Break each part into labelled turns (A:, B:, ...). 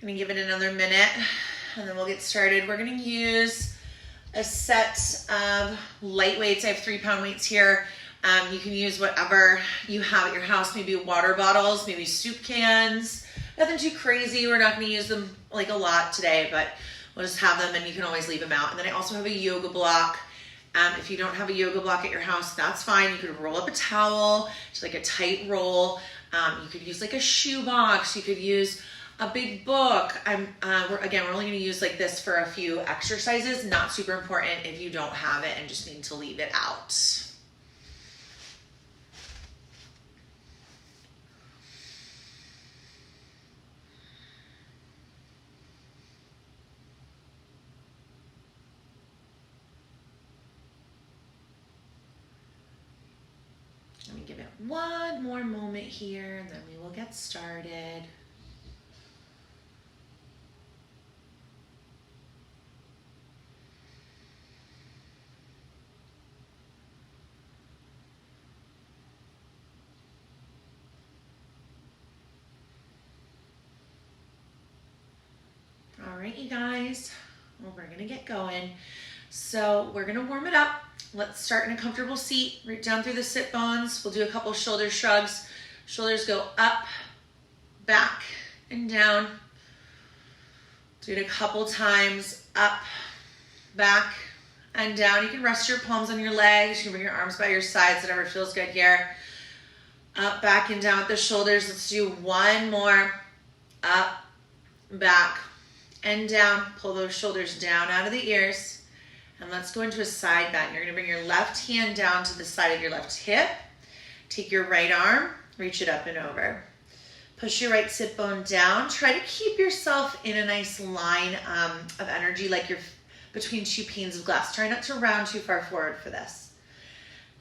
A: Gonna give it another minute and then we'll get started. We're gonna use a set of light weights. I have 3-pound weights here. You can use whatever you have at your house, maybe water bottles, maybe soup cans, nothing too crazy. We're not gonna use them like a lot today, but we'll just have them and you can always leave them out. And then I also have a yoga block. If you don't have a yoga block at your house, that's fine. You could roll up a towel, just like a tight roll. You could use like a shoe box. You could use a big book. We're only gonna use like this for a few exercises, not super important if you don't have it and just need to leave it out. Let me give it one more moment here and then we will get started. All right, you guys, well, we're gonna get going. So we're gonna warm it up. Let's start in a comfortable seat, right down through the sit bones. We'll do a couple shoulder shrugs. Shoulders go up, back, and down. Do it a couple times, up, back, and down. You can rest your palms on your legs. You can bring your arms by your sides, whatever feels good here. Up, back, and down with the shoulders. Let's do one more. Up, back, and down. Pull those shoulders down out of the ears. And let's go into a side bend. You're gonna bring your left hand down to the side of your left hip. Take your right arm, reach it up and over. Push your right sit bone down. Try to keep yourself in a nice line of energy, like you're between two panes of glass. Try not to round too far forward for this.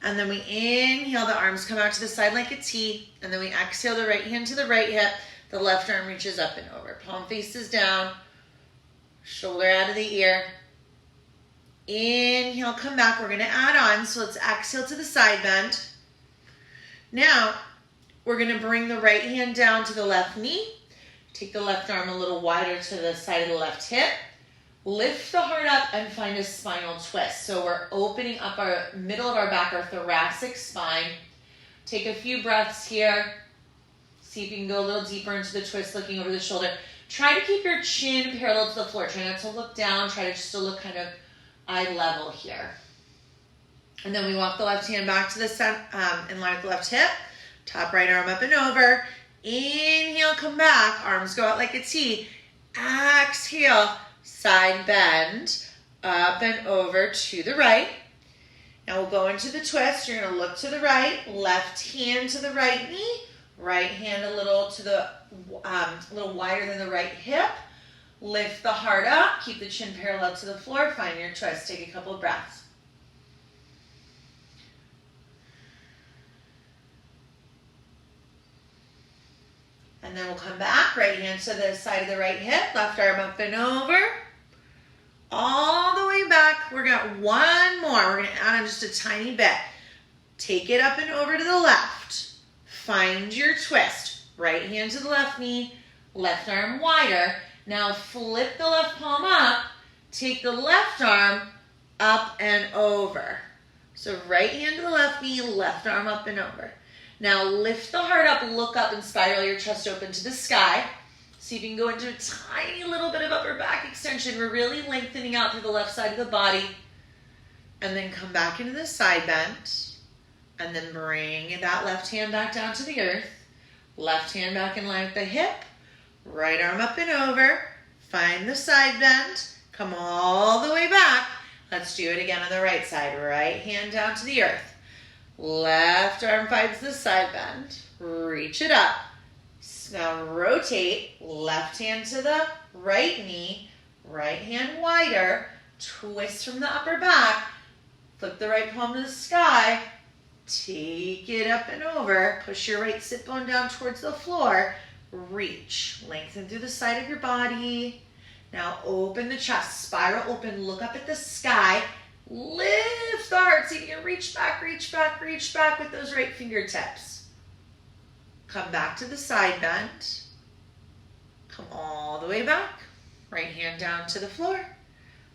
A: And then we inhale, the arms come out to the side like a T. And then we exhale, the right hand to the right hip. The left arm reaches up and over. Palm faces down. Shoulder out of the ear. Inhale, come back. We're gonna add on. So let's exhale to the side bend. Now, we're gonna bring the right hand down to the left knee. Take the left arm a little wider to the side of the left hip. Lift the heart up and find a spinal twist. So we're opening up our middle of our back, our thoracic spine. Take a few breaths here. See if you can go a little deeper into the twist, looking over the shoulder. Try to keep your chin parallel to the floor. Try not to look down. Try to just to look kind of eye level here. And then we walk the left hand back to the center, in line with the left hip. Top right arm up and over. Inhale, come back. Arms go out like a T. Exhale, side bend, up and over to the right. Now we'll go into the twist. You're gonna look to the right, left hand to the right knee, right hand a little to the, little wider than the right hip. Lift the heart up, keep the chin parallel to the floor, find your twist. Take a couple of breaths. And then we'll come back, right hand to the side of the right hip, left arm up and over. All the way back. We're gonna one more. We're gonna add on just a tiny bit. Take it up and over to the left. Find your twist. Right hand to the left knee, left arm wider. Now flip the left palm up, take the left arm up and over. So right hand to the left knee, left arm up and over. Now lift the heart up, look up and spiral your chest open to the sky. See if you can go into a tiny little bit of upper back extension. We're really lengthening out through the left side of the body. And then come back into the side bend. And then bring that left hand back down to the earth. Left hand back in line with the hip. Right arm up and over. Find the side bend. Come all the way back. Let's do it again on the right side. Right hand down to the earth. Left arm finds the side bend. Reach it up. Now rotate. Left hand to the right knee. Right hand wider. Twist from the upper back. Flip the right palm to the sky. Take it up and over. Push your right sit bone down towards the floor. Reach. Lengthen through the side of your body. Now open the chest. Spiral open. Look up at the sky. Lift the heart. See if you can reach back, reach back, reach back with those right fingertips. Come back to the side bend. Come all the way back. Right hand down to the floor.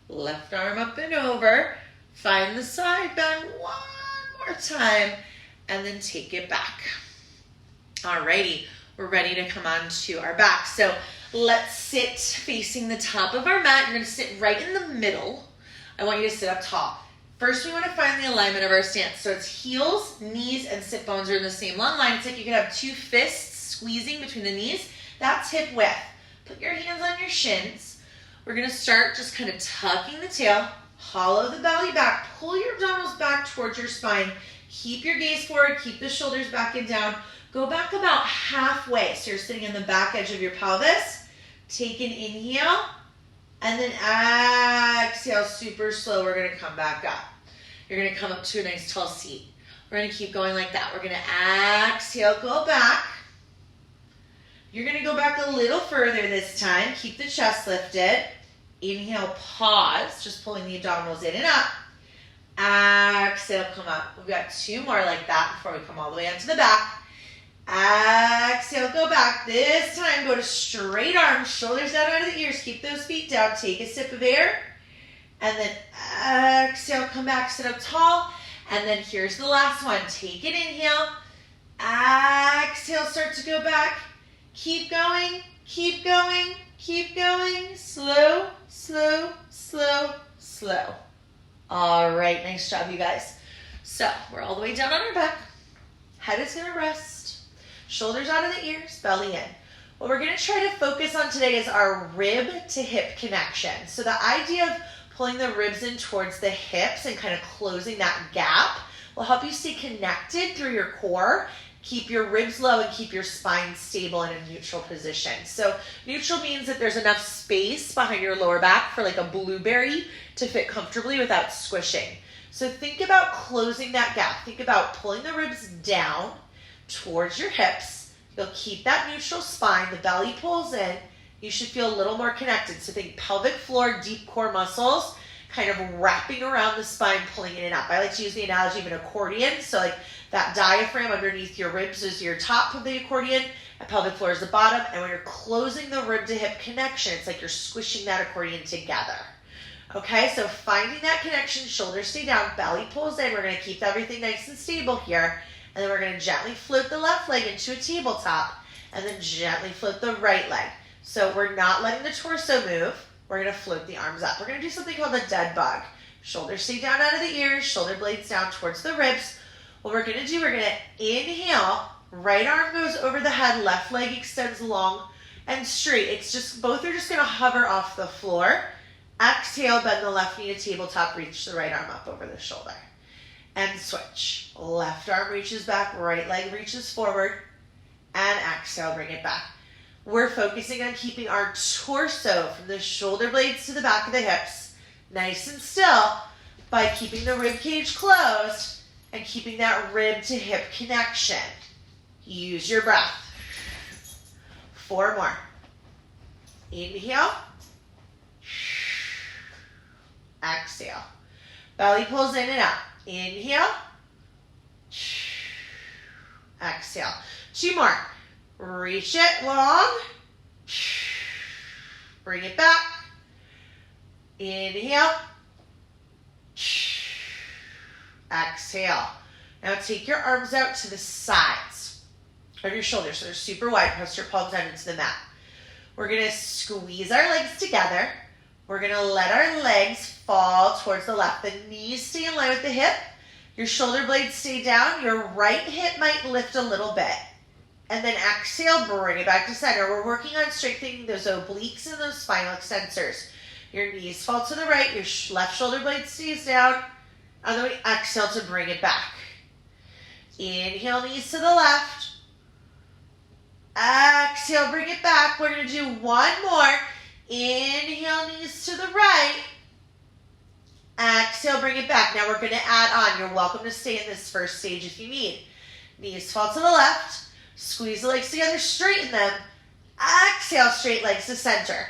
A: Left arm up and over. Find the side bend one more time. And then take it back. Alrighty, we're ready to come on to our back. So let's sit facing the top of our mat. You're gonna sit right in the middle. I want you to sit up tall. First, we wanna find the alignment of our stance. So it's heels, knees, and sit bones are in the same long line. It's like you could have two fists squeezing between the knees. That's hip width. Put your hands on your shins. We're gonna start just kind of tucking the tail, hollow the belly back, pull your abdominals back towards your spine. Keep your gaze forward, keep the shoulders back and down. Go back about halfway. So you're sitting in the back edge of your pelvis. Take an inhale, and then exhale super slow. We're gonna come back up. You're gonna come up to a nice tall seat. We're gonna keep going like that. We're gonna exhale, go back. You're gonna go back a little further this time. Keep the chest lifted. Inhale, pause, just pulling the abdominals in and up. Exhale, come up. We've got two more like that before we come all the way up to the back. Exhale, go back. This time, go to straight arms, shoulders down out of the ears. Keep those feet down. Take a sip of air. And then exhale, come back, sit up tall. And then here's the last one. Take an inhale. Exhale, start to go back. Keep going, keep going, keep going. Slow, slow, slow, slow. All right, nice job, you guys. So we're all the way down on our back. Head is gonna rest. Shoulders out of the ears, belly in. What we're gonna try to focus on today is our rib to hip connection. So the idea of pulling the ribs in towards the hips and kind of closing that gap will help you stay connected through your core, keep your ribs low, and keep your spine stable in a neutral position. So neutral means that there's enough space behind your lower back for like a blueberry to fit comfortably without squishing. So think about closing that gap. Think about pulling the ribs down towards your hips. You'll keep that neutral spine. The belly pulls in. You should feel a little more connected. So think pelvic floor, deep core muscles, kind of wrapping around the spine, pulling in and up. I like to use the analogy of an accordion. So like that diaphragm underneath your ribs is your top of the accordion, and pelvic floor is the bottom. And when you're closing the rib to hip connection, it's like you're squishing that accordion together. Okay, so finding that connection, shoulders stay down, belly pulls in. We're gonna keep everything nice and stable here. And then we're gonna gently float the left leg into a tabletop, and then gently float the right leg. So we're not letting the torso move. We're gonna float the arms up. We're gonna do something called a dead bug. Shoulders stay down out of the ears, shoulder blades down towards the ribs. What we're gonna do, we're gonna inhale, right arm goes over the head, left leg extends long and straight. It's just, both are just gonna hover off the floor. Exhale, bend the left knee to tabletop, reach the right arm up over the shoulder. And switch. Left arm reaches back, right leg reaches forward. And exhale, bring it back. We're focusing on keeping our torso from the shoulder blades to the back of the hips nice and still by keeping the rib cage closed and keeping that rib to hip connection. Use your breath. 4 more. Inhale. Exhale. Belly pulls in and out. Inhale. Exhale. 2 more. Reach it long. Bring it back. Inhale. Exhale. Now take your arms out to the sides of your shoulders so they're super wide. Press your palms down into the mat. We're going to squeeze our legs together. We're going to let our legs fall towards the left. The knees stay in line with the hip. Your shoulder blades stay down. Your right hip might lift a little bit. And then exhale, bring it back to center. We're working on strengthening those obliques and those spinal extensors. Your knees fall to the right. Your left shoulder blade stays down. And then we exhale to bring it back. Inhale, knees to the left. Exhale, bring it back. We're going to do 1 more. Inhale, knees to the right. Exhale, bring it back. Now we're going to add on. You're welcome to stay in this first stage if you need. Knees fall to the left. Squeeze the legs together, straighten them. Exhale, straight legs to center.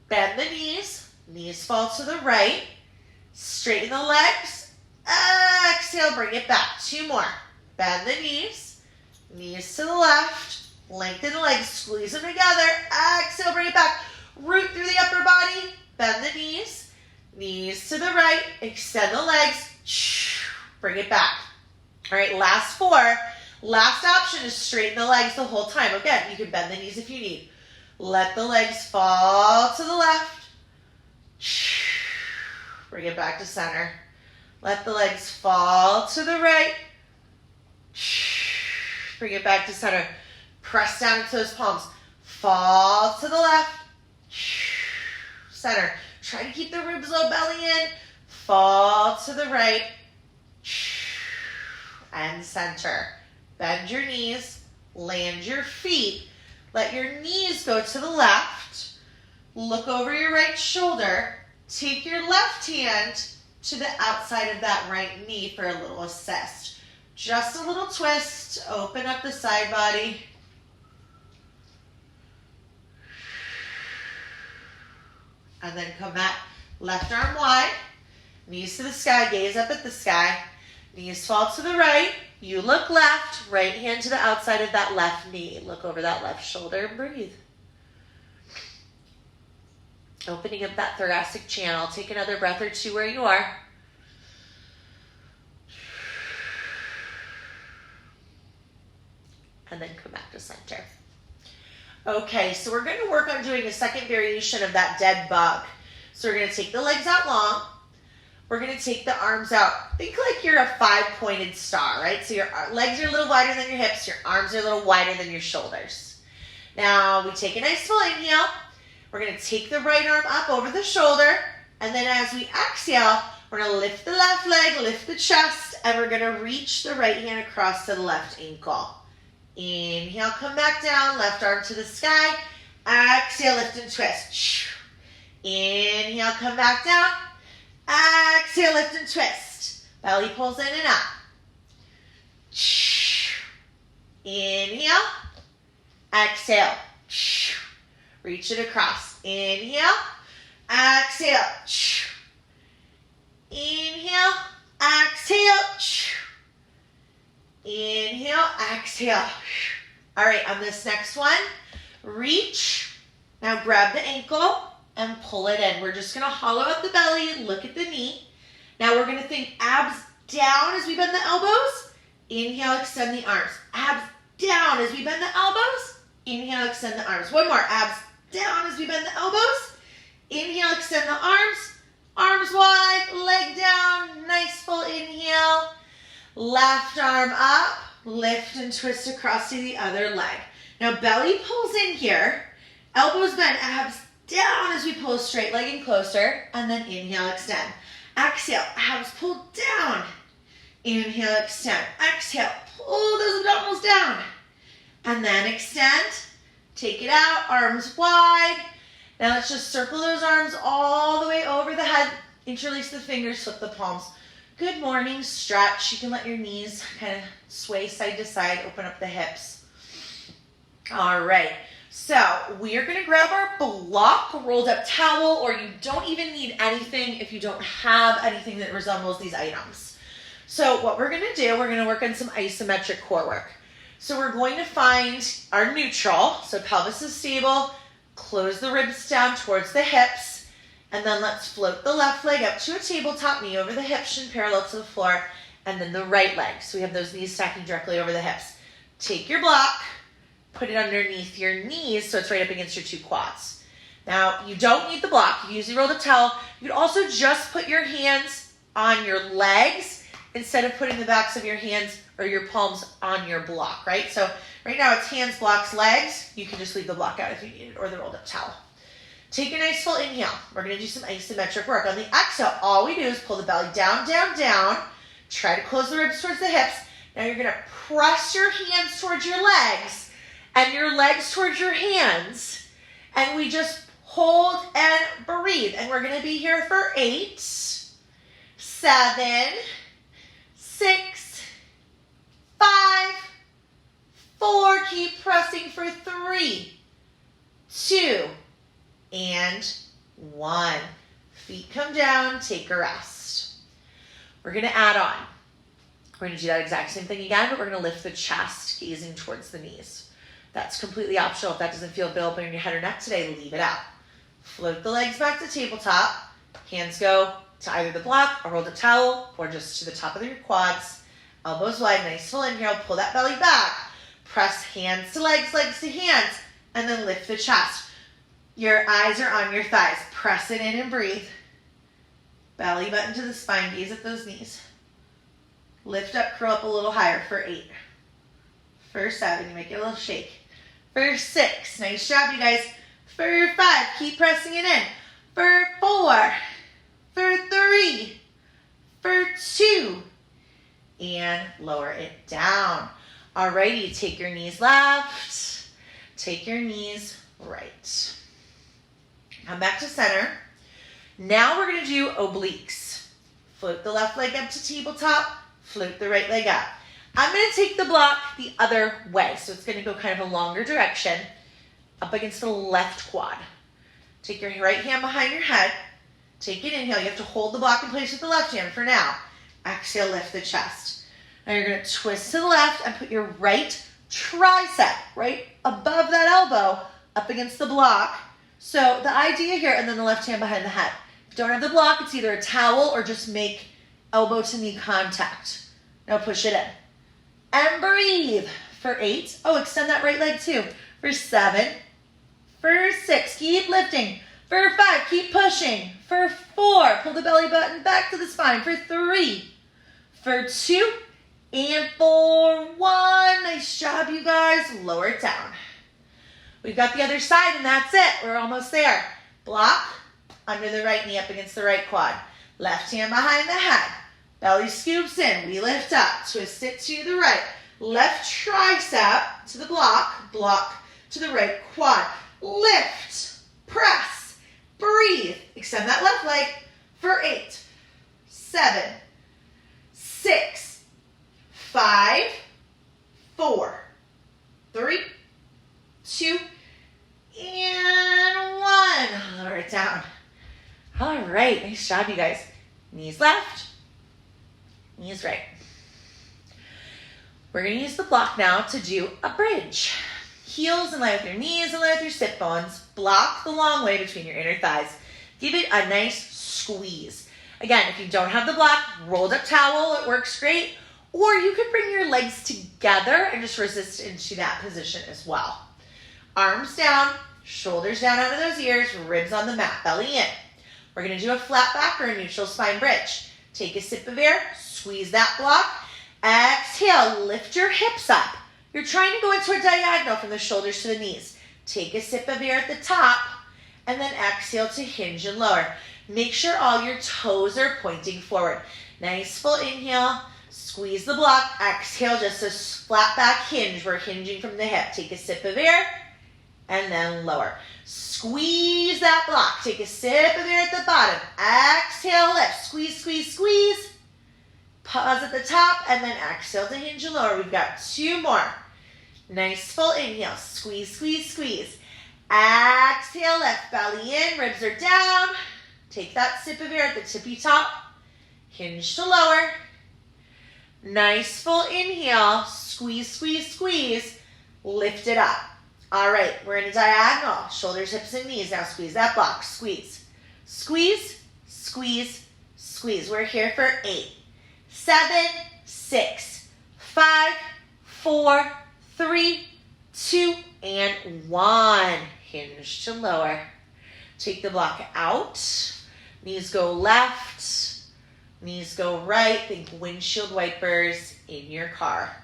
A: Bend the knees. Knees fall to the right. Straighten the legs. Exhale, bring it back. 2 more. Bend the knees. Knees to the left. Lengthen the legs, squeeze them together. Exhale, bring it back. Root through the upper body. Bend the knees. Knees to the right. Extend the legs. Bring it back. All right, last 4. Last option is straighten the legs the whole time. Again, you can bend the knees if you need. Let the legs fall to the left. Bring it back to center. Let the legs fall to the right. Bring it back to center. Press down into those palms. Fall to the left. Center. Try to keep the ribs low, belly in. Fall to the right. And center. Bend your knees. Land your feet. Let your knees go to the left. Look over your right shoulder. Take your left hand to the outside of that right knee for a little assist. Just a little twist. Open up the side body. And then come back. Left arm wide. Knees to the sky. Gaze up at the sky. Knees fall to the right. You look left. Right hand to the outside of that left knee. Look over that left shoulder and breathe. Opening up that thoracic channel. Take another breath or two where you are. And then come back to center. Okay, so we're going to work on doing a second variation of that dead bug. So we're going to take the legs out long. We're going to take the arms out. Think like you're a 5-pointed star, right? So your legs are a little wider than your hips. Your arms are a little wider than your shoulders. Now we take a nice full inhale. We're going to take the right arm up over the shoulder. And then as we exhale, we're going to lift the left leg, lift the chest, and we're going to reach the right hand across to the left ankle. Inhale, come back down, left arm to the sky. Exhale, lift and twist. Inhale, come back down. Exhale, lift and twist. Belly pulls in and up. Inhale. Exhale. Reach it across. Inhale. Exhale. Inhale. Exhale. Inhale. Exhale. All right, on this next one, reach. Now grab the ankle and pull it in. We're just going to hollow out the belly, look at the knee. Now we're going to think abs down as we bend the elbows. Inhale, extend the arms. Abs down as we bend the elbows. Inhale, extend the arms. One more. Abs down as we bend the elbows. Inhale, extend the arms. Arms wide, leg down. Nice full inhale. Left arm up. Lift and twist across to the other leg. Now belly pulls in here. Elbows bend. Abs down as we pull a straight leg in closer, and then inhale, extend. Exhale, abs pull down. Inhale, extend. Exhale, pull those abdominals down. And then extend. Take it out, arms wide. Now let's just circle those arms all the way over the head. Interlace the fingers, flip the palms. Good morning, stretch. You can let your knees kind of sway side to side, open up the hips. All right. So we are going to grab our block, rolled up towel, or you don't even need anything if you don't have anything that resembles these items. So what we're going to do, we're going to work on some isometric core work. So we're going to find our neutral. So pelvis is stable, close the ribs down towards the hips, and then let's float the left leg up to a tabletop, knee over the hips, shin parallel to the floor, and then the right leg. So we have those knees stacking directly over the hips. Take your block. Put it underneath your knees so it's right up against your 2 quads. Now, you don't need the block. You usually roll the towel. You could also just put your hands on your legs instead of putting the backs of your hands or your palms on your block, right? So right now it's hands, blocks, legs. You can just leave the block out if you need it, or the rolled up towel. Take a nice full inhale. We're going to do some isometric work. On the exhale, all we do is pull the belly down, down, down. Try to close the ribs towards the hips. Now you're going to press your hands towards your legs and your legs towards your hands, and we just hold and breathe. And we're going to be here for 8, 7, 6, 5, 4. Keep pressing for 3, 2, and 1. Feet come down. Take a rest. We're going to add on. We're going to do that exact same thing again, but we're going to lift the chest, gazing towards the knees. That's completely optional. If that doesn't feel good opening your head or neck today, leave it out. Float the legs back to tabletop. Hands go to either the block, a rolled up towel, or just to the top of your quads. Elbows wide, nice full inhale. Pull that belly back. Press hands to legs, legs to hands, and then lift the chest. Your eyes are on your thighs. Press it in and breathe. Belly button to the spine, gaze at those knees. Lift up, curl up a little higher for 8. For 7, you make it a little shake. For 6, nice job, you guys. For 5, keep pressing it in. For 4, for 3, for 2, and lower it down. Alrighty, take your knees left, take your knees right. Come back to center. Now we're gonna do obliques. Float the left leg up to tabletop, float the right leg up. I'm gonna take the block the other way, so it's gonna go kind of a longer direction, up against the left quad. Take your right hand behind your head, take an inhale. You have to hold the block in place with the left hand for now. Exhale, lift the chest. Now you're gonna twist to the left and put your right tricep right above that elbow up against the block. So the idea here, and then the left hand behind the head. If you don't have the block, it's either a towel or just make elbow to knee contact. Now push it in. And breathe for 8. Oh, extend that right leg too. For 7. For 6, keep lifting. For 5, keep pushing. For 4, pull the belly button back to the spine. For 3. For 2. And for 1. Nice job, you guys. Lower it down. We've got the other side, and that's it. We're almost there. Block under the right knee up against the right quad. Left hand behind the head. Belly scoops in. We lift up. Twist it to the right. Left tricep to the block. Block to the right quad. Lift. Press. Breathe. Extend that left leg for 8, 7, 6, 5, 4, 3, 2, and 1. Lower it down. All right, nice job, you guys. Knees left, knees right. We're gonna use the block now to do a bridge. Heels in line with your knees, in line with your sit bones. Block the long way between your inner thighs. Give it a nice squeeze. Again, if you don't have the block, rolled up towel, it works great. Or you could bring your legs together and just resist into that position as well. Arms down, shoulders down out of those ears, ribs on the mat, belly in. We're gonna do a flat back or a neutral spine bridge. Take a sip of air, squeeze that block. Exhale, lift your hips up. You're trying to go into a diagonal from the shoulders to the knees. Take a sip of air at the top, and then exhale to hinge and lower. Make sure all your toes are pointing forward. Nice full inhale, squeeze the block. Exhale, just a flat back hinge. We're hinging from the hip. Take a sip of air, and then lower. Squeeze that block. Take a sip of air at the bottom. Exhale, lift. Squeeze, squeeze, squeeze. Pause at the top, and then exhale to hinge and lower. We've got 2 more. Nice full inhale. Squeeze, squeeze, squeeze. Exhale, lift. Belly in, ribs are down. Take that sip of air at the tippy top. Hinge to lower. Nice full inhale. Squeeze, squeeze, squeeze. Lift it up. All right, we're in a diagonal. Shoulders, hips, and knees. Now squeeze that block. Squeeze. Squeeze, squeeze, squeeze. We're here for 8, 7, 6, 5, 4, 3, 2, and 1. Hinge to lower. Take the block out. Knees go left. Knees go right. Think windshield wipers in your car.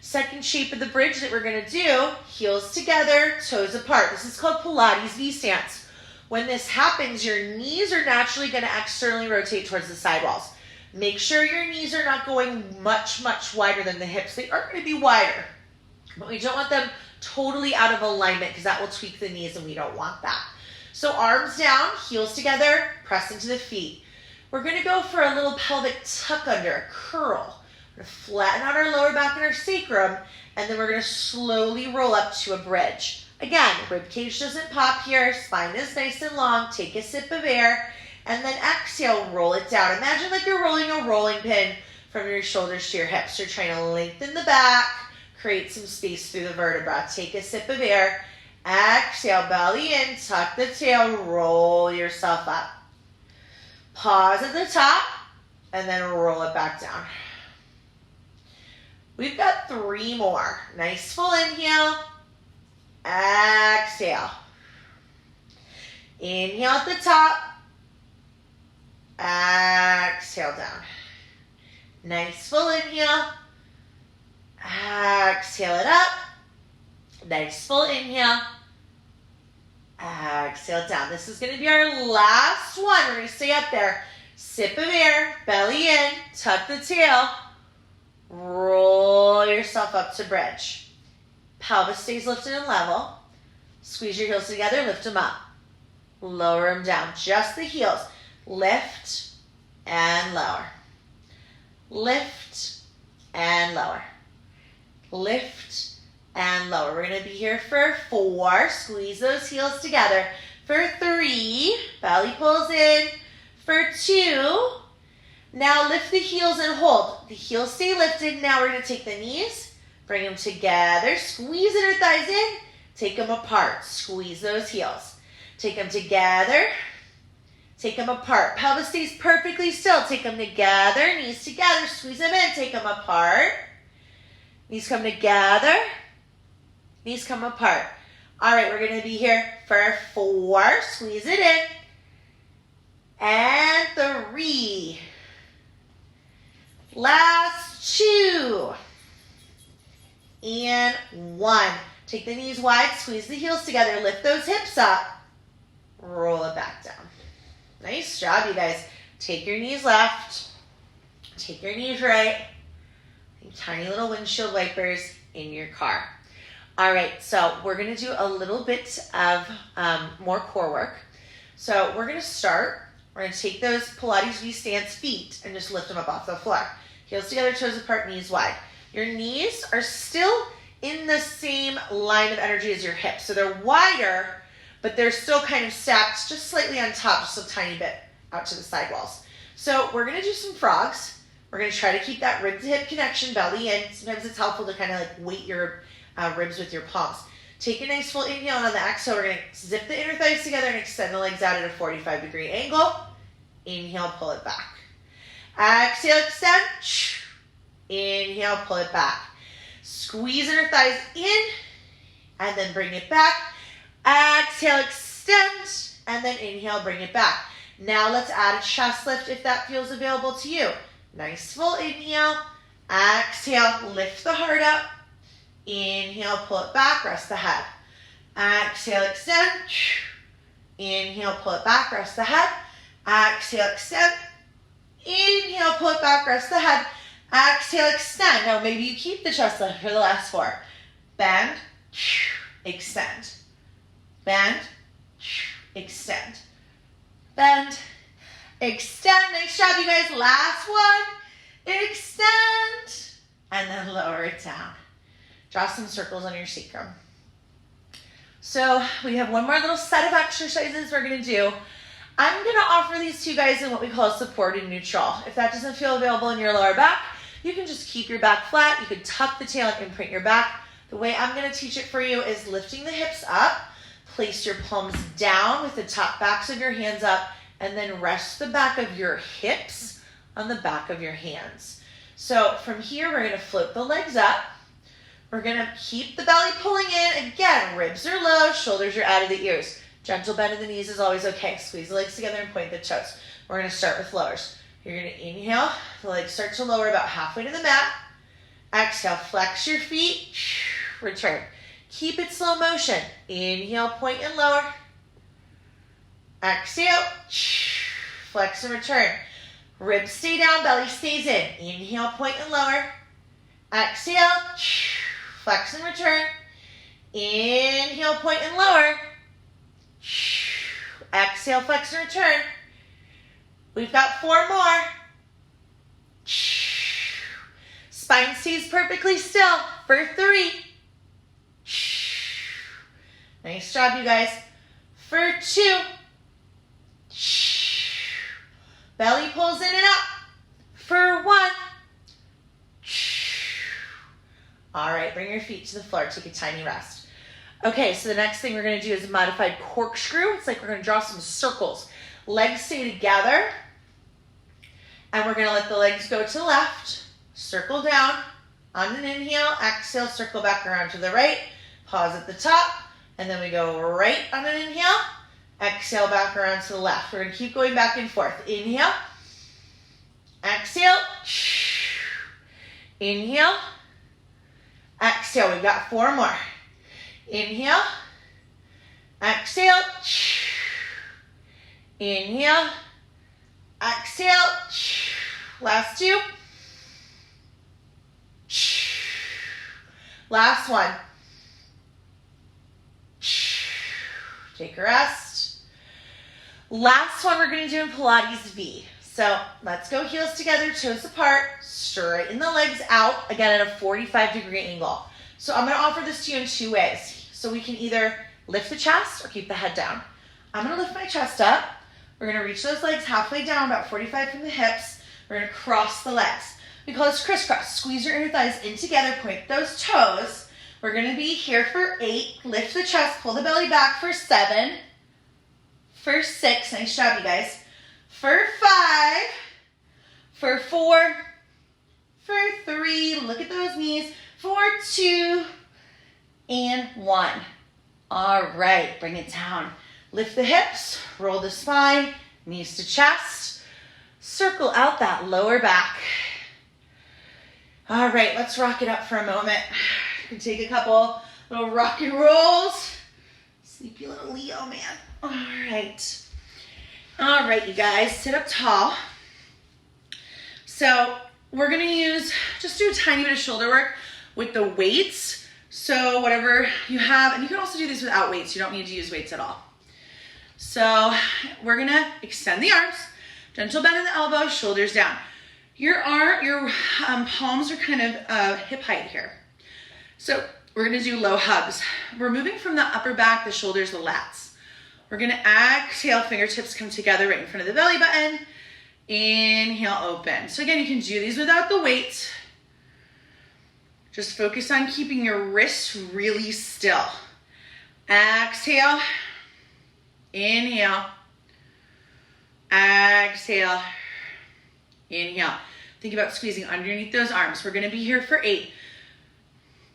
A: Second shape of the bridge that we're going to do, heels together, toes apart. This is called Pilates V stance. When this happens, your knees are naturally going to externally rotate towards the sidewalls. Make sure your knees are not going much, much wider than the hips. They are going to be wider, but we don't want them totally out of alignment because that will tweak the knees and we don't want that. So arms down, heels together, press into the feet. We're going to go for a little pelvic tuck under, a curl. We're going to flatten out our lower back and our sacrum, and then we're going to slowly roll up to a bridge. Again, rib cage doesn't pop here, spine is nice and long. Take a sip of air, and then exhale, roll it down. Imagine like you're rolling a rolling pin from your shoulders to your hips. You're trying to lengthen the back, Create some space through the vertebra. Take a sip of air. Exhale, belly in, tuck the tail, roll yourself up. Pause at the top, and then roll it back down. We've got 3 more. Nice full inhale. Exhale. Inhale at the top. Exhale down. Nice full inhale. Exhale it up. Nice full inhale. Exhale down. This is going to be our last one. We're going to stay up there. Sip of air, belly in, tuck the tail, roll yourself up to bridge. Pelvis stays lifted and level. Squeeze your heels together, lift them up. Lower them down, just the heels. Lift and lower. Lift and lower. Lift and lower. We're going to be here for 4. Squeeze those heels together. For 3, belly pulls in. For 2, now lift the heels and hold. The heels stay lifted. Now we're going to take the knees, bring them together, squeeze inner thighs in, take them apart. Squeeze those heels. Take them together, take them apart. Pelvis stays perfectly still. Take them together, knees together, squeeze them in, take them apart. Knees come together, knees come apart. All right, we're going to be here for 4. Squeeze it in. And 3. Last 2. And 1. Take the knees wide, squeeze the heels together, lift those hips up, roll it back down. Nice job, you guys. Take your knees left, take your knees right. Tiny little windshield wipers in your car. All right, so we're going to do a little bit of more core work. So we're going to start. We're going to take those Pilates V-stance feet and just lift them up off the floor. Heels together, toes apart, knees wide. Your knees are still in the same line of energy as your hips. So they're wider, but they're still kind of stacked just slightly on top, just a tiny bit out to the side walls. So we're going to do some frogs. We're going to try to keep that rib to hip connection, belly in. Sometimes it's helpful to kind of like weight your ribs with your palms. Take a nice full inhale, and on the exhale, we're going to zip the inner thighs together and extend the legs out at a 45-degree angle. Inhale, pull it back. Exhale, extend. Inhale, pull it back. Squeeze inner thighs in, and then bring it back. Exhale, extend, and then inhale, bring it back. Now let's add a chest lift if that feels available to you. Nice full inhale. Exhale, lift the heart up. Inhale, pull it back, rest the head. Exhale, extend. Inhale, pull it back, rest the head. Exhale, extend. Inhale, pull it back, rest the head. Exhale, extend. Now maybe you keep the chest lift for the last 4. Bend, extend. Bend, extend. Bend, extend. Nice job, you guys. Last one. Extend. And then lower it down. Draw some circles on your sacrum. So we have one more little set of exercises we're going to do. I'm going to offer these to you guys in what we call supported neutral. If that doesn't feel available in your lower back, you can just keep your back flat. You can tuck the tail and imprint your back. The way I'm going to teach it for you is lifting the hips up. Place your palms down with the top backs of your hands up, and then rest the back of your hips on the back of your hands. So from here, we're going to float the legs up. We're going to keep the belly pulling in. Again, ribs are low, shoulders are out of the ears. Gentle bend of the knees is always okay. Squeeze the legs together and point the toes. We're going to start with lowers. You're going to inhale. The legs start to lower about halfway to the mat. Exhale, flex your feet. Return. Keep it slow motion. Inhale, point and lower. Exhale, flex and return. Ribs stay down, belly stays in. Inhale, point and lower. Exhale, flex and return. Inhale, point and lower. Exhale, flex and return. We've got 4 more. Spine stays perfectly still for 3. Nice job, you guys. For 2. Belly pulls in and up. For 1. All right, bring your feet to the floor. Take a tiny rest. Okay, so the next thing we're going to do is a modified corkscrew. It's like we're going to draw some circles. Legs stay together. And we're going to let the legs go to the left. Circle down. On an inhale, exhale, circle back around to the right. Pause at the top. And then we go right on an inhale. Exhale, back around to the left. We're going to keep going back and forth. Inhale. Exhale. Inhale. Exhale. We've got 4 more. Inhale. Exhale. Inhale. Exhale. Last 2. Last one. Take a rest. Last one we're going to do in Pilates V. So let's go heels together, toes apart, straighten the legs out, again at a 45-degree angle. So I'm going to offer this to you in 2 ways. So we can either lift the chest or keep the head down. I'm going to lift my chest up. We're going to reach those legs halfway down, about 45 from the hips. We're going to cross the legs. We call this crisscross. Squeeze your inner thighs in together, point those toes. We're going to be here for 8. Lift the chest, pull the belly back for 7. For 6. Nice job, you guys. For 5. For 4. For 3. Look at those knees. For 2. And 1. All right, bring it down. Lift the hips, roll the spine, knees to chest. Circle out that lower back. All right, let's rock it up for a moment. You can take a couple little rock and rolls. Sleepy little Leo, man. All right. All right, you guys, sit up tall. So we're going to just do a tiny bit of shoulder work with the weights. So whatever you have, and you can also do these without weights. You don't need to use weights at all. So we're going to extend the arms, gentle bend in the elbows, shoulders down. Your palms are kind of hip height here. So we're going to do low hugs. We're moving from the upper back, the shoulders, the lats. We're going to exhale, fingertips come together right in front of the belly button. Inhale, open. So again, you can do these without the weights. Just focus on keeping your wrists really still. Exhale. Inhale. Exhale. Inhale. Think about squeezing underneath those arms. We're going to be here for 8.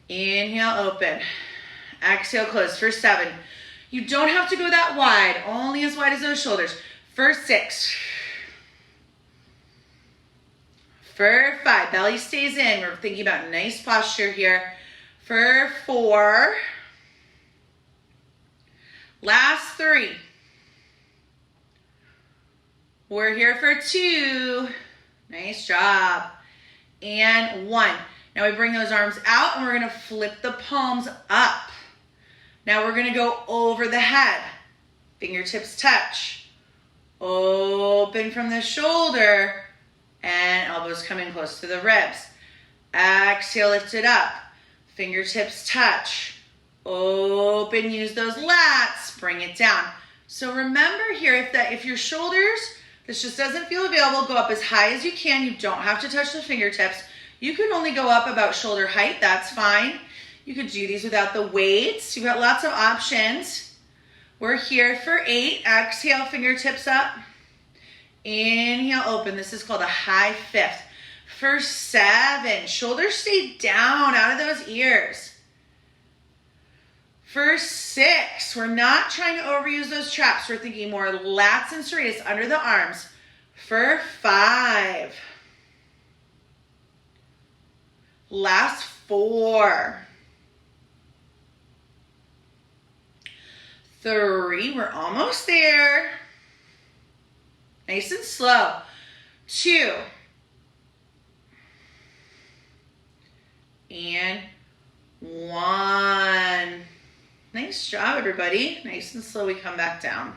A: Inhale, open. Exhale, close for 7. You don't have to go that wide, only as wide as those shoulders. For 6. For 5, belly stays in. We're thinking about nice posture here. For 4. Last 3. We're here for 2. Nice job. And 1. Now we bring those arms out and we're going to flip the palms up. Now we're going to go over the head. Fingertips touch. Open from the shoulder. And elbows come in close to the ribs. Exhale, lift it up. Fingertips touch. Open, use those lats. Bring it down. So remember here, if your shoulders, this just doesn't feel available, go up as high as you can. You don't have to touch the fingertips. You can only go up about shoulder height. That's fine. You could do these without the weights. You've got lots of options. We're here for 8. Exhale, fingertips up. Inhale, open. This is called a high fifth. For 7, shoulders stay down out of those ears. For 6, we're not trying to overuse those traps. We're thinking more lats and serratus under the arms. For 5. Last 4. 3, we're almost there. Nice and slow. 2. And 1. Nice job, everybody. Nice and slow, we come back down.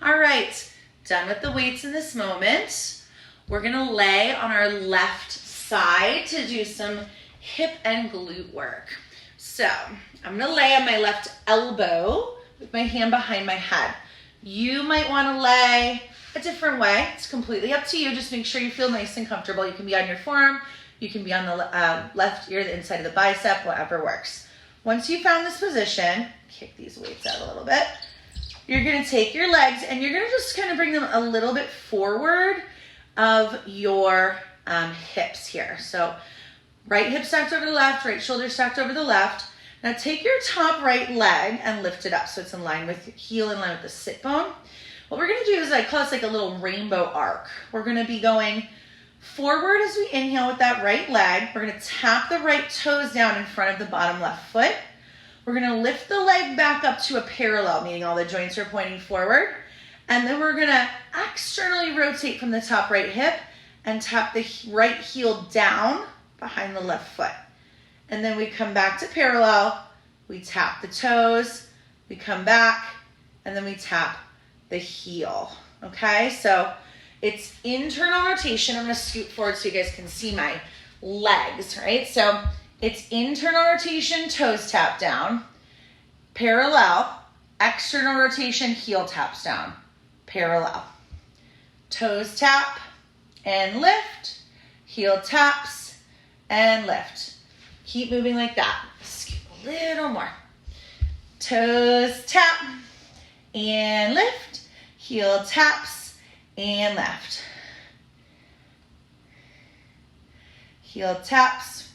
A: All right, done with the weights in this moment. We're gonna lay on our left side to do some hip and glute work. So I'm gonna lay on my left elbow with my hand behind my head. You might wanna lay a different way. It's completely up to you. Just make sure you feel nice and comfortable. You can be on your forearm. You can be on the left ear, the inside of the bicep, whatever works. Once you found this position, kick these weights out a little bit. You're gonna take your legs and you're gonna just kind of bring them a little bit forward of your hips here. So right hip stacked over the left, right shoulder stacked over the left. Now take your top right leg and lift it up so it's in line with heel, in line with the sit bone. What we're gonna do is, I call this like a little rainbow arc. We're gonna be going forward as we inhale with that right leg. We're gonna tap the right toes down in front of the bottom left foot. We're gonna lift the leg back up to a parallel, meaning all the joints are pointing forward. And then we're gonna externally rotate from the top right hip and tap the right heel down behind the left foot. And then we come back to parallel, we tap the toes, we come back, and then we tap the heel, okay? So it's internal rotation. I'm gonna scoot forward so you guys can see my legs, right? So it's internal rotation, toes tap down, parallel, external rotation, heel taps down, parallel. Toes tap and lift, heel taps and lift. Keep moving like that. Scoot a little more. Toes tap and lift, heel taps and lift. Heel taps,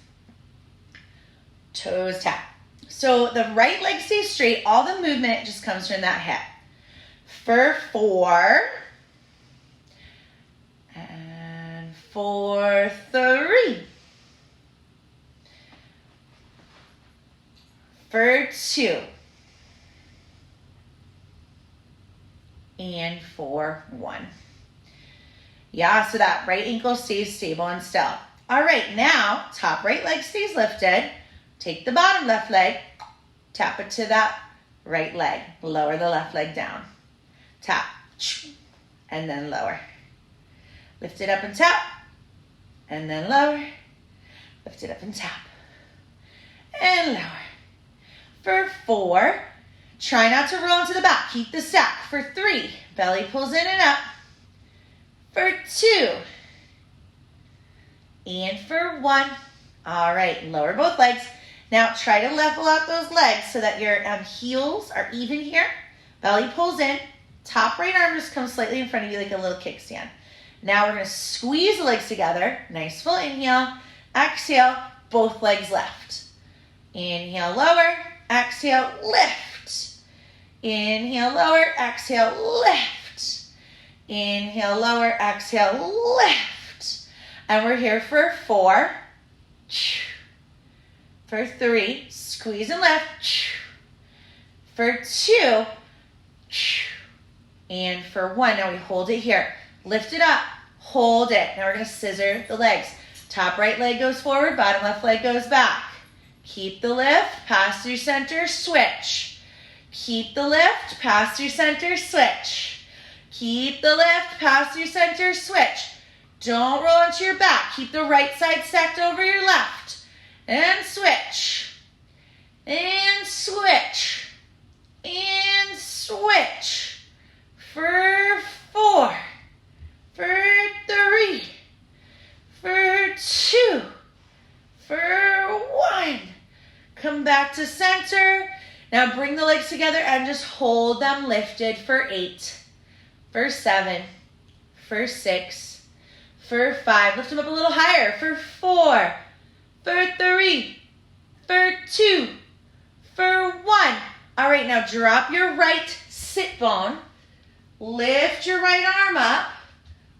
A: toes tap. So the right leg stays straight. All the movement just comes from that hip. For 4. And for 3. For 2. And for 1. Yeah, so that right ankle stays stable and still. All right, now top right leg stays lifted. Take the bottom left leg, tap it to that right leg. Lower the left leg down. Tap, and then lower. Lift it up and tap, and then lower. Lift it up and tap, and lower. For 4, try not to roll into the back. Keep the stack. For 3, belly pulls in and up. For 2, and for 1. All right, lower both legs. Now try to level out those legs so that your heels are even here. Belly pulls in. Top right arm just comes slightly in front of you like a little kickstand. Now we're going to squeeze the legs together. Nice full inhale. Exhale, both legs left. Inhale, lower. Exhale, lift. Inhale, lower. Exhale, lift. Inhale, lower. Exhale, lift. And we're here for 4. For 3, squeeze and lift. For 2, and for 1. Now we hold it here. Lift it up, hold it. Now we're gonna scissor the legs. Top right leg goes forward, bottom left leg goes back. Keep the lift, pass through center, switch. Keep the lift, pass through center, switch. Keep the lift, pass through center, switch. Don't roll into your back. Keep the right side stacked over your left. And switch, and switch, and switch. For 4, for 3, for 2, for 1. Come back to center. Now bring the legs together and just hold them lifted for 8, for 7, for 6, for 5. Lift them up a little higher. For 4. For 3, for 2, for 1. All right, now drop your right sit bone. Lift your right arm up.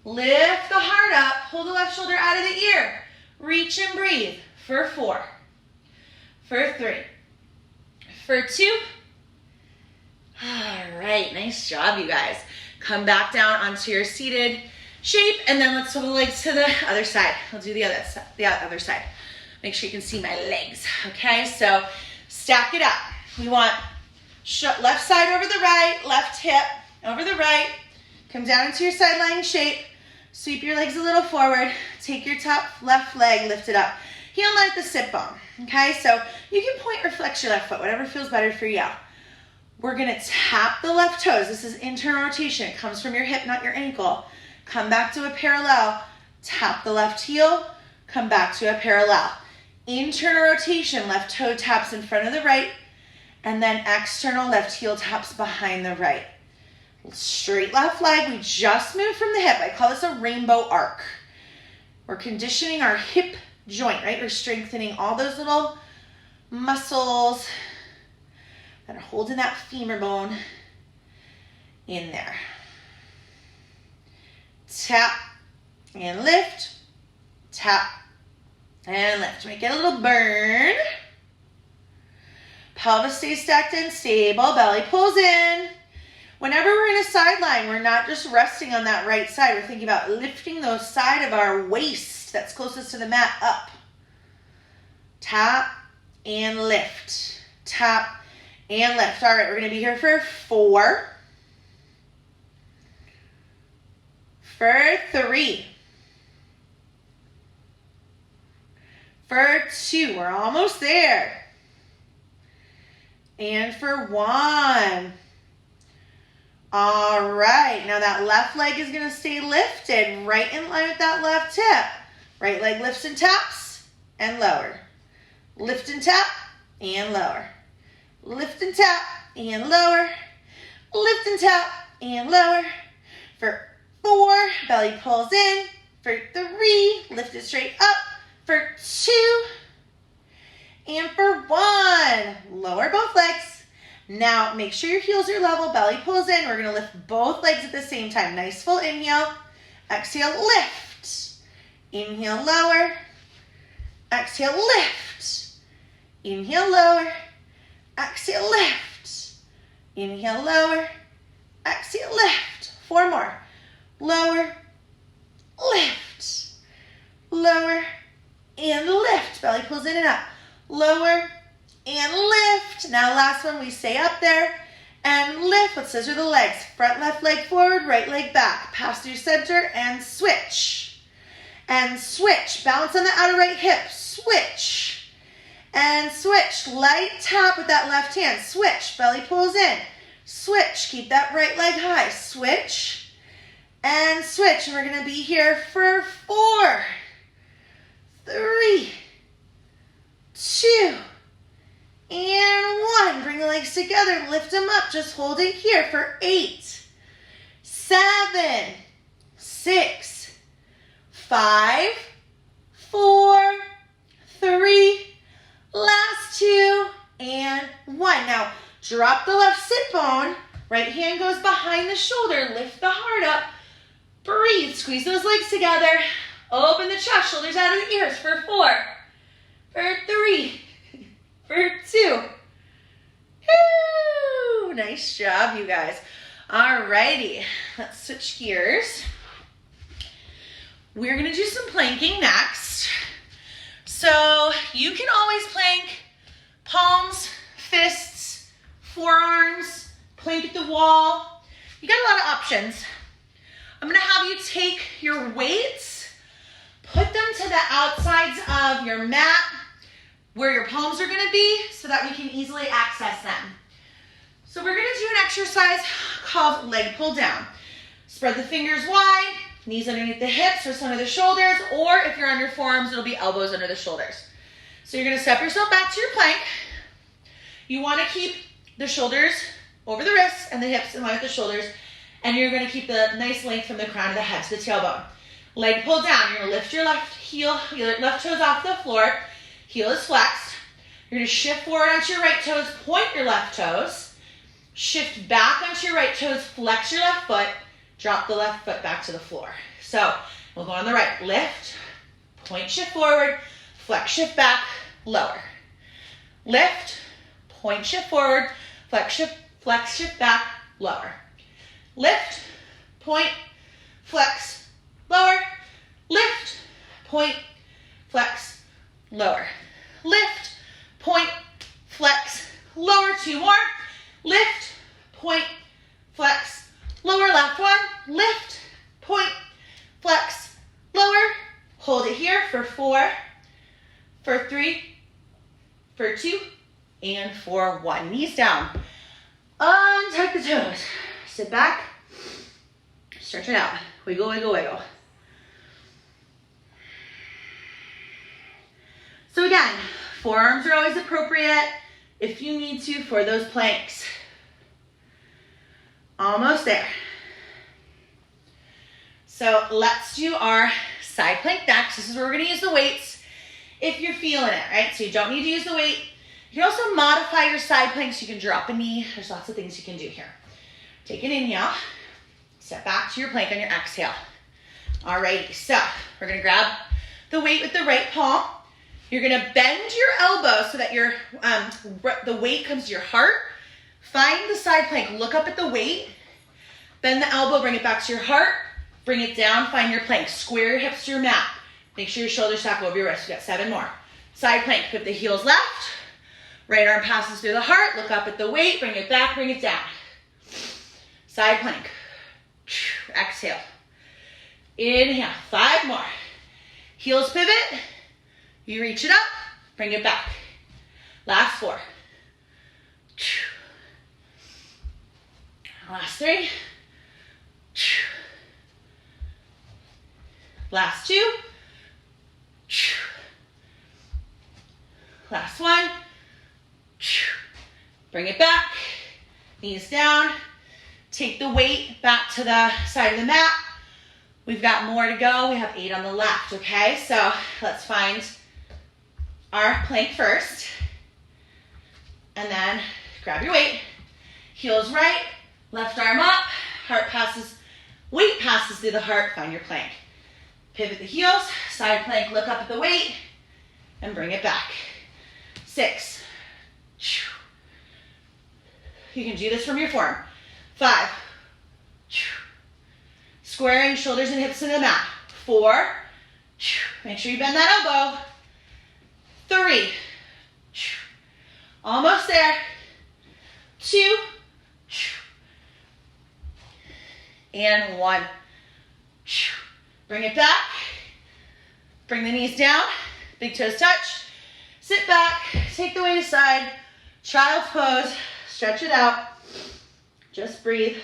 A: Lift the heart up. Pull the left shoulder out of the ear. Reach and breathe. For 4, for 3, for 2. All right, nice job, you guys. Come back down onto your seated shape, and then let's swing the legs to the other side. We'll do the other side. Make sure you can see my legs, okay? So stack it up. We want left side over the right, left hip over the right. Come down into your side lying shape. Sweep your legs a little forward. Take your top left leg, lift it up. Heel line at the sit bone, okay? So you can point or flex your left foot, whatever feels better for you. We're gonna tap the left toes. This is internal rotation. It comes from your hip, not your ankle. Come back to a parallel. Tap the left heel. come back to a parallel. Internal rotation, left toe taps in front of the right, and then external left heel taps behind the right. Straight left leg, we just moved from the hip. I call this a rainbow arc. We're conditioning our hip joint, right? We're strengthening all those little muscles that are holding that femur bone in there. Tap and lift, tap and lift. Make it a little burn. Pelvis stays stacked and stable, belly pulls in. Whenever we're in a side line, we're not just resting on that right side. We're thinking about lifting the side of our waist that's closest to the mat up. Tap and lift. Tap and lift. All right, we're going to be here for 4. For 3. For 2. We're almost there. And for 1. All right, now that left leg is going to stay lifted right in line with that left hip. Right leg lifts and taps and lower. Lift and tap and lower. Lift and tap and lower. Lift and tap and lower. For 4, belly pulls in. For 3, lift it straight up. For 2, and for 1, lower both legs. Now, make sure your heels are level, belly pulls in. We're going to lift both legs at the same time. Nice full inhale. Exhale, lift. Inhale, lower. Exhale, lift. Inhale, lower. Exhale, lift. Inhale, lower. Exhale, lift. 4 more. Lower, lift. Lower, and lift. Belly pulls in and up. Lower, and lift. Now last one, we stay up there and lift. Let's scissor the legs. Front left leg forward, right leg back. Pass through center and switch. And switch. Balance on the outer right hip. Switch. And switch. Light tap with that left hand. Switch. Belly pulls in. Switch. Keep that right leg high. Switch. And switch. And we're going to be here for 4, 3, 2, and 1. Bring the legs together, lift them up. Just hold it here for 8, 7, 6, 5, 4, 3, last 2, and 1. Now, drop the left sit bone. Right hand goes behind the shoulder. Lift the heart up. Breathe. Squeeze those legs together. Open the chest. Shoulders out of the ears for 4, for 3, for 2. Woo! Nice job, you guys. Alrighty, let's switch gears. We're gonna do some planking next. So you can always plank palms, fists, forearms, plank at the wall. You got a lot of options. I'm gonna have you take your weights, put them to the outsides of your mat, where your palms are gonna be, so that we can easily access them. So we're gonna do an exercise called leg pull down. Spread the fingers wide, knees underneath the hips, wrists under the shoulders, or if you're on your forearms, it'll be elbows under the shoulders. So you're gonna step yourself back to your plank. You wanna keep the shoulders over the wrists and the hips in line with the shoulders, and you're gonna keep the nice length from the crown of the head to the tailbone. Leg pull down, you're gonna lift your left heel, your left toes off the floor, heel is flexed. You're gonna shift forward onto your right toes, point your left toes, shift back onto your right toes, flex your left foot, drop the left foot back to the floor. So we'll go on the right, lift, point, shift forward, flex, shift back, lower. Lift, point, shift forward, flex, shift back, lower. Lift, point, flex, lower. Lift, point, flex, lower. Lift, point, flex, lower. 2 more. Lift, point, flex, lower. Left one. Lift, point, flex, lower. Hold it here for 4, for 3, for 2, and for 1. Knees down. Untuck the toes. Sit back. Stretch it out. Wiggle, wiggle, wiggle. So again, forearms are always appropriate if you need to for those planks. Almost there. So let's do our side plank next. This is where we're gonna use the weights if you're feeling it, right? So you don't need to use the weight. You can also modify your side planks. You can drop a knee. There's lots of things you can do here. Take an inhale, step back to your plank on your exhale. Alrighty, so we're gonna grab the weight with the right palm. You're gonna bend your elbow so that your the weight comes to your heart. Find the side plank, look up at the weight, bend the elbow, bring it back to your heart, bring it down, find your plank. Square your hips to your mat. Make sure your shoulders stack over your wrist. We got 7 more. Side plank, put the heels left, right arm passes through the heart, look up at the weight, bring it back, bring it down. Side plank, exhale. Inhale, 5 more. Heels pivot, you reach it up, bring it back. Last 4. Last 3. Last 2. Last 1. Bring it back. Knees down. Take the weight back to the side of the mat. We've got more to go. We have 8 on the left, okay? So let's find our plank first. And then grab your weight. Heels right, left arm up, heart passes, weight passes through the heart, find your plank. Pivot the heels, side plank, look up at the weight, and bring it back. 6. You can do this from your form. 5. Squaring shoulders and hips to the mat. 4. Make sure you bend that elbow. 3. Almost there. 2. And 1. Bring it back. Bring the knees down. Big toes touch. Sit back. Take the weight aside. Child's pose. Stretch it out. Just breathe.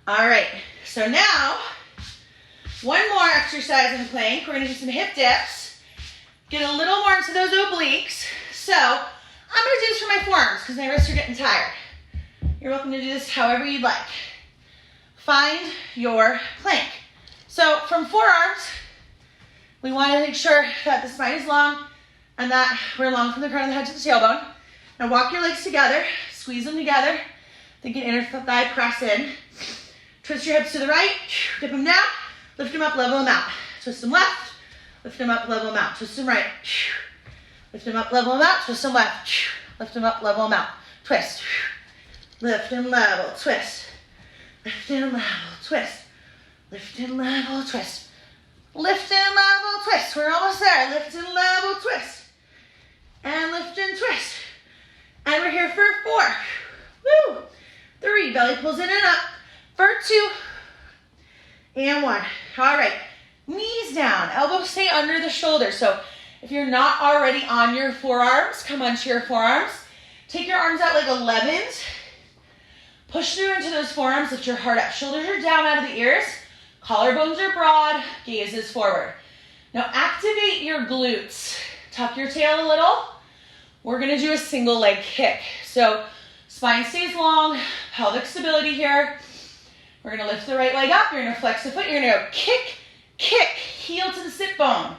A: All right. So now, one more exercise in plank. We're going to do some hip dips. Get a little more into those obliques. So I'm going to do this for my forearms because my wrists are getting tired. You're welcome to do this however you'd like. Find your plank. So from forearms, we want to make sure that the spine is long and that we're long from the crown of the head to the tailbone. Now walk your legs together, squeeze them together. Think an inner thigh press in. Twist your hips to the right, dip them down, lift them up, level them out. Twist them left, lift them up, level them out. Twist them right, lift them up, level them out. Twist them left, lift them up, level them out. Twist, lift and level, twist, lift and level, twist, lift and level, twist, lift and level, twist. We're almost there. Lift and level, twist, and lift and twist. And we're here for 4. Woo! 3, belly pulls in and up. For 2, and 1. All right, knees down, elbows stay under the shoulders. So if you're not already on your forearms, come onto your forearms. Take your arms out like 11s. Push through into those forearms, lift your heart up. Shoulders are down out of the ears. Collarbones are broad, gaze is forward. Now activate your glutes. Tuck your tail a little. We're gonna do a single leg kick. So spine stays long, pelvic stability here. We're going to lift the right leg up. You're going to flex the foot. You're going to go kick, kick, heel to the sit bone.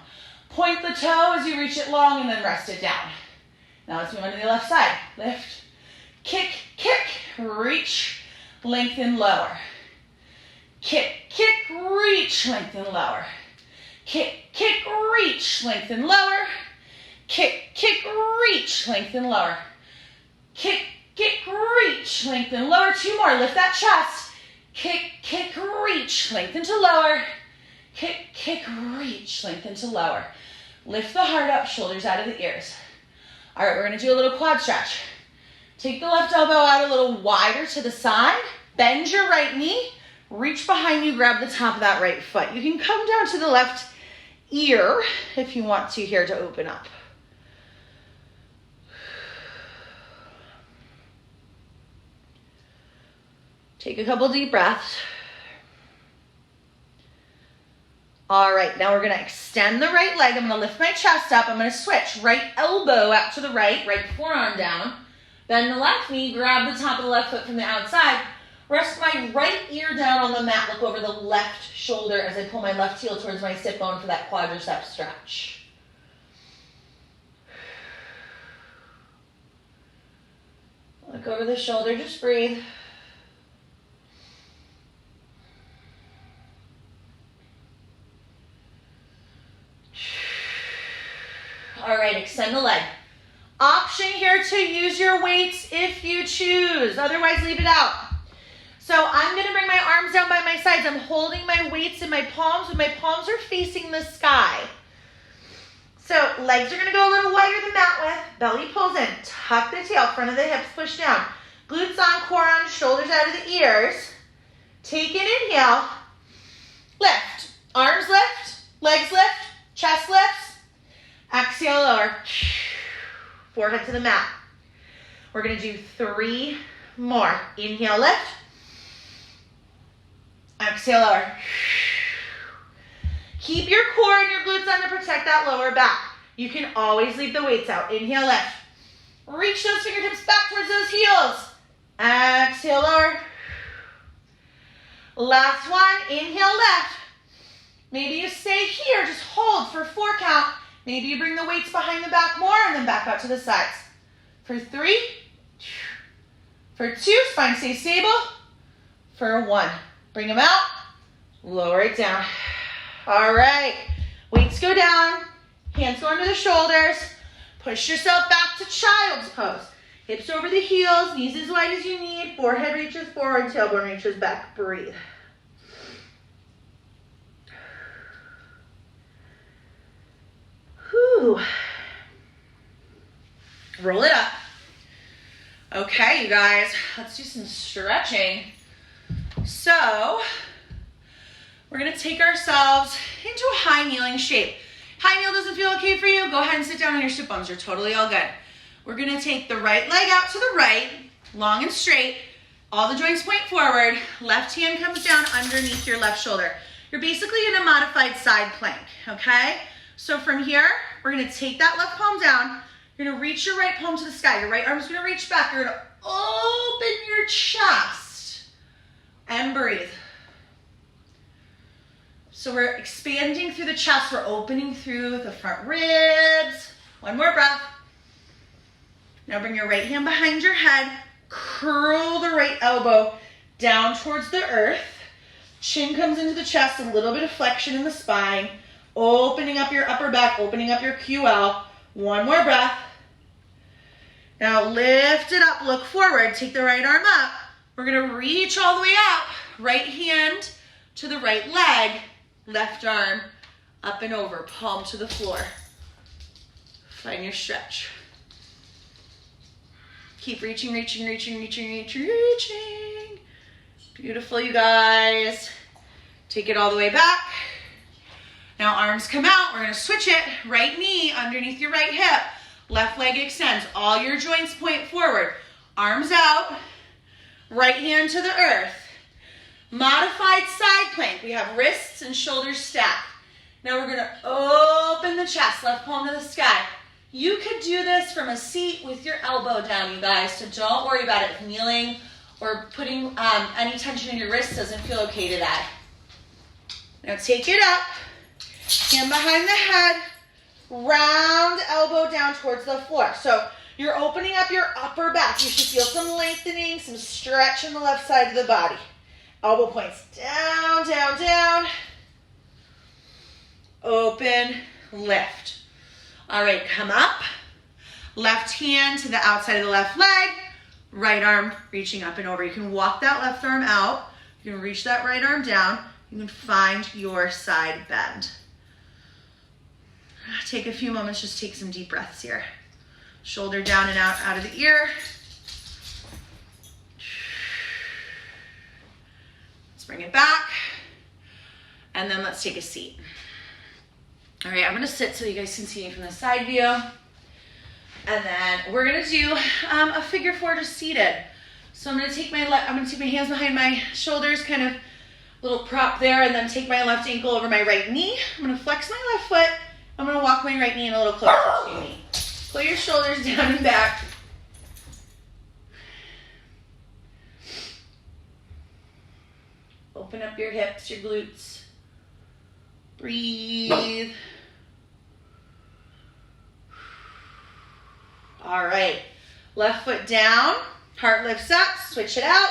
A: Point the toe as you reach it long and then rest it down. Now let's move on to the left side. Lift, kick, kick, reach, lengthen, lower. Kick, kick, reach, lengthen, lower. Kick, kick, reach, lengthen, lower. Kick, kick, reach, lengthen, lower. Kick, kick, reach, lengthen, lower. 2 more. Lift that chest. Kick, kick, reach, lengthen to lower. Kick, kick, reach, lengthen to lower. Lift the heart up, shoulders out of the ears. All right, we're going to do a little quad stretch. Take the left elbow out a little wider to the side. Bend your right knee. Reach behind you, grab the top of that right foot. You can come down to the left ear if you want to here to open up. Take a couple deep breaths. All right, now we're gonna extend the right leg. I'm gonna lift my chest up. I'm gonna switch. Right elbow out to the right forearm down. Bend the left knee, grab the top of the left foot from the outside. Rest my right ear down on the mat. Look over the left shoulder as I pull my left heel towards my sit bone for that quadricep stretch. Look over the shoulder, just breathe. All right, extend the leg. Option here to use your weights if you choose. Otherwise, leave it out. So I'm going to bring my arms down by my sides. I'm holding my weights in my palms, and my palms are facing the sky. So legs are going to go a little wider than mat width. Belly pulls in. Tuck the tail. Front of the hips push down. Glutes on, core on, shoulders out of the ears. Take an inhale. Lift. Arms lift. Legs lift. Chest lifts. Exhale, lower. Forehead to the mat. We're going to do 3 more. Inhale, lift. Exhale, lower. Keep your core and your glutes on to protect that lower back. You can always leave the weights out. Inhale, lift. Reach those fingertips back towards those heels. Exhale, lower. Last one. Inhale, lift. Maybe you stay here. Just hold for 4 count. Maybe you bring the weights behind the back more and then back out to the sides. For 3. For 2, spine stays stable. For 1. Bring them out. Lower it down. All right. Weights go down. Hands go under the shoulders. Push yourself back to child's pose. Hips over the heels. Knees as wide as you need. Forehead reaches forward. Tailbone reaches back. Breathe. Whew. Roll it up. Okay, you guys, let's do some stretching. So, we're gonna take ourselves into a high kneeling shape. High kneel doesn't feel okay for you? Go ahead and sit down on your sit bones. You're totally all good. We're gonna take the right leg out to the right, long and straight. All the joints point forward. Left hand comes down underneath your left shoulder. You're basically in a modified side plank, okay? So from here, we're gonna take that left palm down. You're gonna reach your right palm to the sky. Your right arm's gonna reach back. You're gonna open your chest and breathe. So we're expanding through the chest. We're opening through the front ribs. One more breath. Now bring your right hand behind your head. Curl the right elbow down towards the earth. Chin comes into the chest, a little bit of flexion in the spine. Opening up your upper back, opening up your QL. One more breath. Now lift it up, look forward, take the right arm up. We're gonna reach all the way up. Right hand to the right leg, left arm up and over, palm to the floor. Find your stretch. Keep reaching, reaching, reaching, reaching, reaching, reaching. Beautiful, you guys. Take it all the way back. Now arms come out, we're gonna switch it. Right knee underneath your right hip. Left leg extends, all your joints point forward. Arms out, right hand to the earth. Modified side plank. We have wrists and shoulders stacked. Now we're gonna open the chest, left palm to the sky. You could do this from a seat with your elbow down, you guys, so don't worry about it if kneeling or putting any tension in your wrist doesn't feel okay today. Now take it up. Hand behind the head, round elbow down towards the floor. So you're opening up your upper back. You should feel some lengthening, some stretch in the left side of the body. Elbow points down, down, down. Open, lift. All right, come up. Left hand to the outside of the left leg. Right arm reaching up and over. You can walk that left arm out. You can reach that right arm down. You can find your side bend. Take a few moments, just take some deep breaths here. Shoulder down and out of the ear. Let's bring it back. And then let's take a seat. All right, I'm gonna sit so you guys can see me from the side view. And then we're gonna do a figure 4 just seated. So I'm gonna take my hands behind my shoulders, kind of little prop there, and then take my left ankle over my right knee. I'm gonna flex my left foot. I'm gonna walk my right knee in a little closer to me. Pull your shoulders down and back. Open up your hips, your glutes. Breathe. All right, left foot down, heart lifts up, switch it out.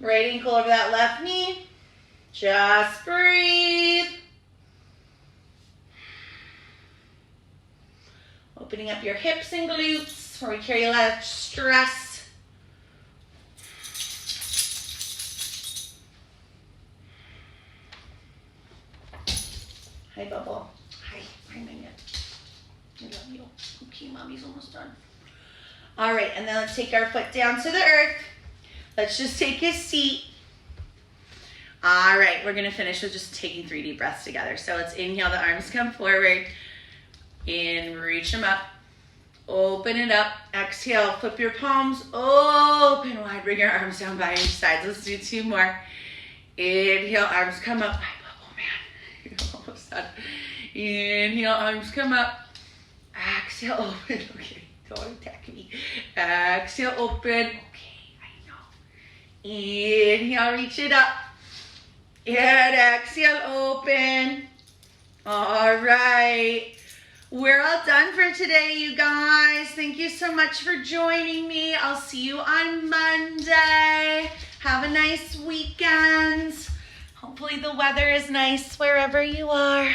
A: Right ankle over that left knee. Just breathe. Opening up your hips and glutes where we carry a lot of stress. Hi, Bubble. Hi, Minion. I love you. Okay, Mommy's almost done. All right, and then let's take our foot down to the earth. Let's just take a seat. All right, we're gonna finish with just taking 3 deep breaths together. So let's inhale, the arms come forward. In, reach them up. Open it up. Exhale, flip your palms open wide. Bring your arms down by your sides. Let's do 2 more. Inhale, arms come up. Oh man, you're almost done. Inhale, arms come up. Exhale, open. Okay, don't attack me. Exhale, open. Okay, I know. Inhale, reach it up. And exhale, open. All right. We're all done for today, you guys. Thank you so much for joining me. I'll see you on Monday. Have a nice weekend. Hopefully the weather is nice wherever you are.